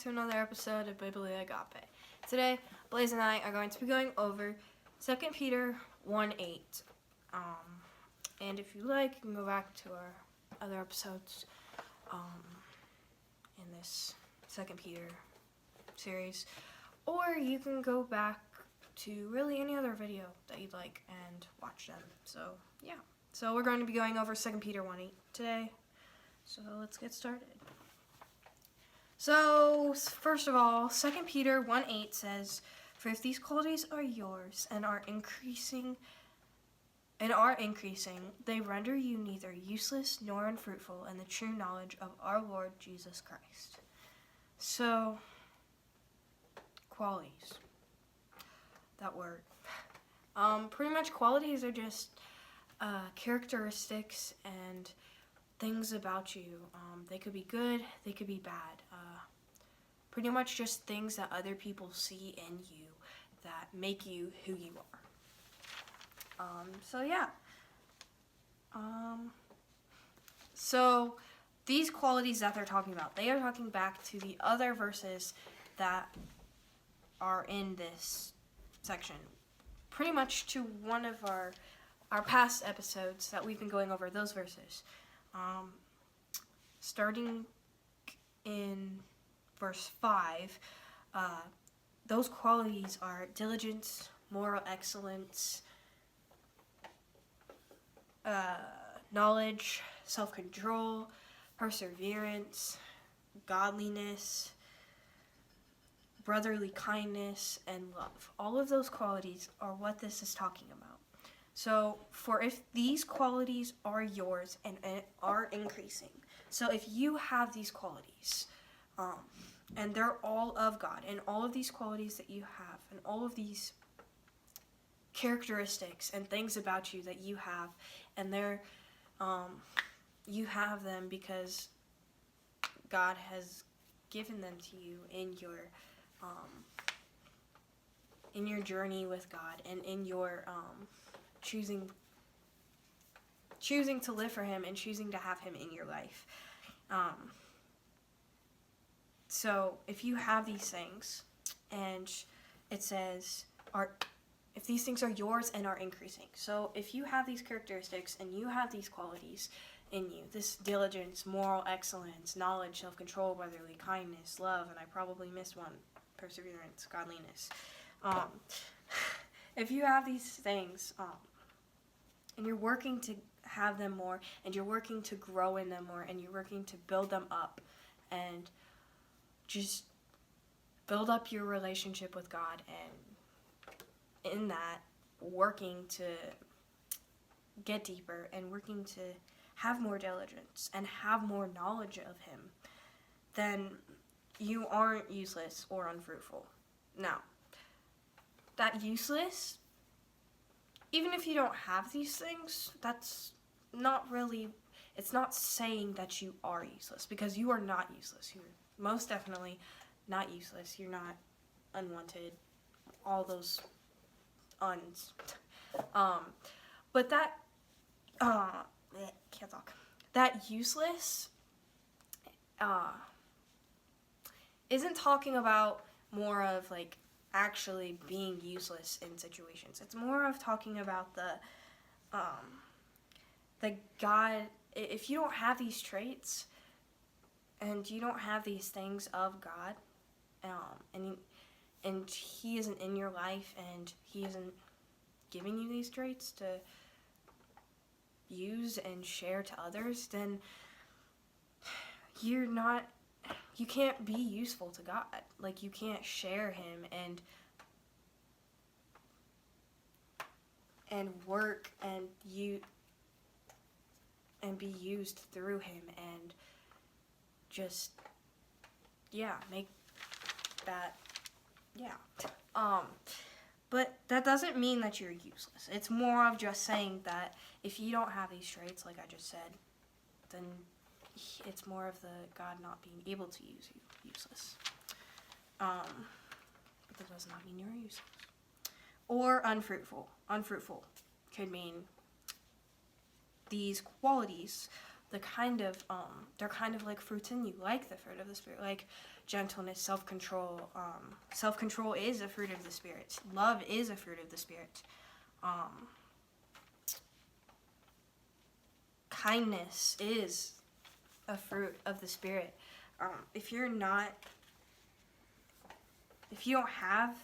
to another episode of Biblia Agape. Today, Blaze and I are going to be going over 2 Peter 1:8. And if you like, you can go back to our other episodes in this 2 Peter series. Or you can go back to really any other video that you'd like and watch them. So, yeah. So we're going to be going over 2 Peter 1:8 today. So let's get started. So, first of all, 2 Peter 1:8 says, "For if these qualities are yours and are increasing, they render you neither useless nor unfruitful in the true knowledge of our Lord Jesus Christ." So, qualities. That word. Pretty much qualities are just characteristics and things about you. They could be good, they could be bad. Pretty much just things that other people see in you that make you who you are. So yeah. So these qualities that they're talking about, they are talking back to the other verses that are in this section. Pretty much to one of our past episodes that we've been going over those verses. Starting in verse 5, those qualities are diligence, moral excellence, knowledge, self-control, perseverance, godliness, brotherly kindness, and love. All of those qualities are what this is talking about. So, for if these qualities are yours and are increasing, so if you have these qualities, and they're all of God, and all of these qualities that you have, and all of these characteristics and things about you that you have, and you have them because God has given them to you in your journey with God, and in your choosing to live for Him and choosing to have Him in your life. So if you have these things, and it says, if these things are yours and are increasing. So if you have these characteristics and you have these qualities in you, this diligence, moral excellence, knowledge, self-control, brotherly kindness, love, and I probably missed one, perseverance, godliness. If you have these things, and you're working to have them more, and you're working to grow in them more, and you're working to build them up, and just build up your relationship with God, and in that, working to get deeper, and working to have more diligence, and have more knowledge of Him, then you aren't useless or unfruitful. Now, that useless, even if you don't have these things, that's not really, it's not saying that you are useless, because you are not useless. You're most definitely not useless. You're not unwanted, all those uns. But that, can't talk. That useless, isn't talking about more of like actually being useless in situations. It's more of talking about the God. If you don't have these traits and you don't have these things of God, and He isn't in your life, and He isn't giving you these traits to use and share to others, then you can't be useful to God. Like, you can't share Him and work and be used through Him, and just make that but that doesn't mean that you're useless. It's more of just saying that if you don't have these traits, like I just said, then it's more of the God not being able to use you useless. But that does not mean you're useless. Or unfruitful. Unfruitful could mean these qualities, they're kind of like fruits in you, like the fruit of the Spirit. Like, gentleness, self-control. Self-control is a fruit of the Spirit. Love is a fruit of the Spirit. Kindness is a fruit of the Spirit. If you don't have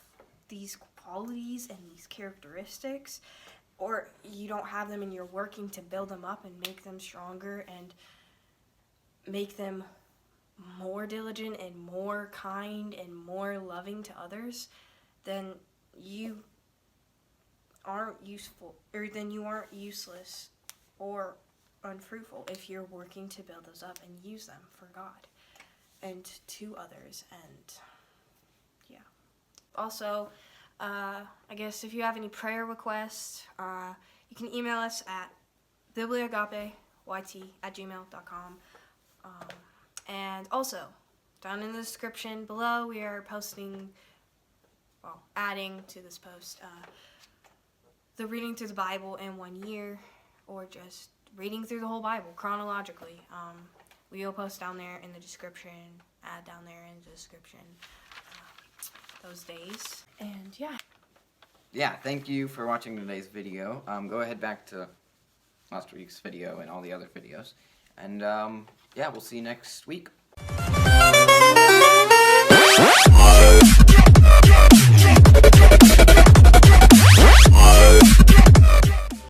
these qualities and these characteristics, or you don't have them and you're working to build them up and make them stronger and make them more diligent and more kind and more loving to others, then you aren't useful, or then you aren't useless or unfruitful if you're working to build those up and use them for God and to others. And yeah. Also, I guess if you have any prayer requests, you can email us at bibliagapeyt@gmail.com. And also, down in the description below, we are adding to this post the reading through the Bible in 1 year, or just reading through the whole Bible chronologically. We will post down there in the description, add down there in the description those days. And yeah, thank you for watching today's video. Go ahead back to last week's video and all the other videos. And yeah, we'll see you next week.